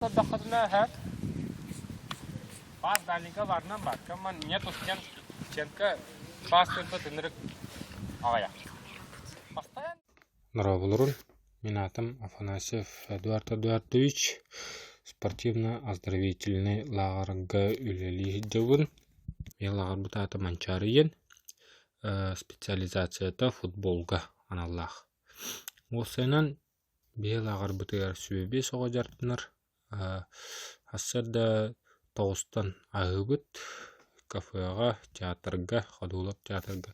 صدقتنا هات باز دالينكا varna бар كمان нет устен ченка باز только тынрык авая постоянно Здравствуйте, меня атом Афанасьев Эдуард Эдуардович, спортивно-оздоровительный лагерга үлели жабын. Мен лагер бутата манчарыен, специализацията футболга аналлах. Осынан бе лагер бутыгар сүбе соға жартынар. Ассарда тоғыстан ағыбыт кафеға, театрга, ходулап театрга.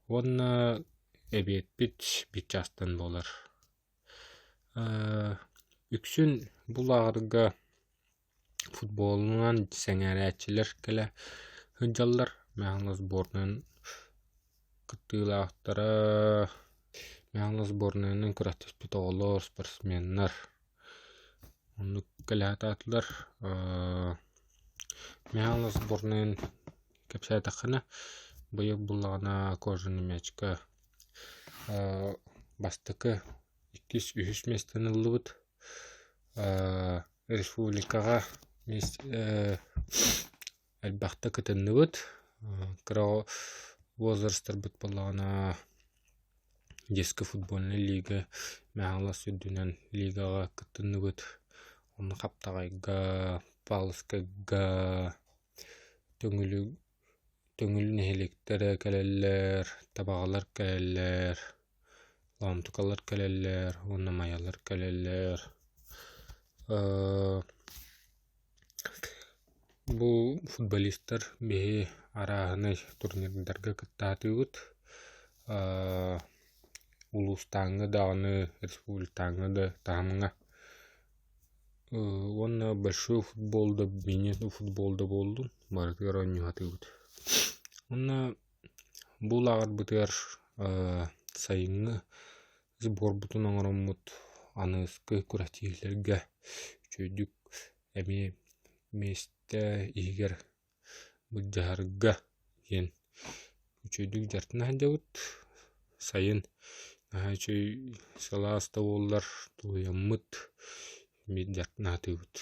Онна эбиет бит частан болар. Үксүн бұл ағырға футболунан сәңәрәтчілер кәлі хүнжалар. Мәңлі сборнын күттігілақтары, мәңлі сборнының күрәттіспет оғылар, спортсменнар. Оны кәлі ататылар. Мәңлі сборнын кәпсәйтақына бұйық бұлағына кожыны мәчка бастықы 200 местен ұлыбыт. Республикаға әлбақты күтінді бұд. Қырау возрастар бұд болағына ескі футболны лига мәңіла сүрдінен лигаға күтінді бұд. Оны қаптағайға, палыскаға, төңілі нәхеліктері кәлелер, табағалар кәлелер, ламтықалар кәлелер, оны маялар кәлелер. Бұл футболистар бейі арағыны турнирдарға күттаты бұд. Улустаңы дағыны, республикаңы да тағымыңа. Оны большой футболда, бейнетті футболда болдым. Барытығар ойнығаты бұд. Оны бұл ағыр бұтығар сайыңы сбор бұтын оңырым бұд. Анысқы күрәтігілерге чөйдік әме месті егер бұджарға ен чөйдік жартына әнде бұд. Сайын чөй саласта олар тұлыямыд мед жартына аты бұд.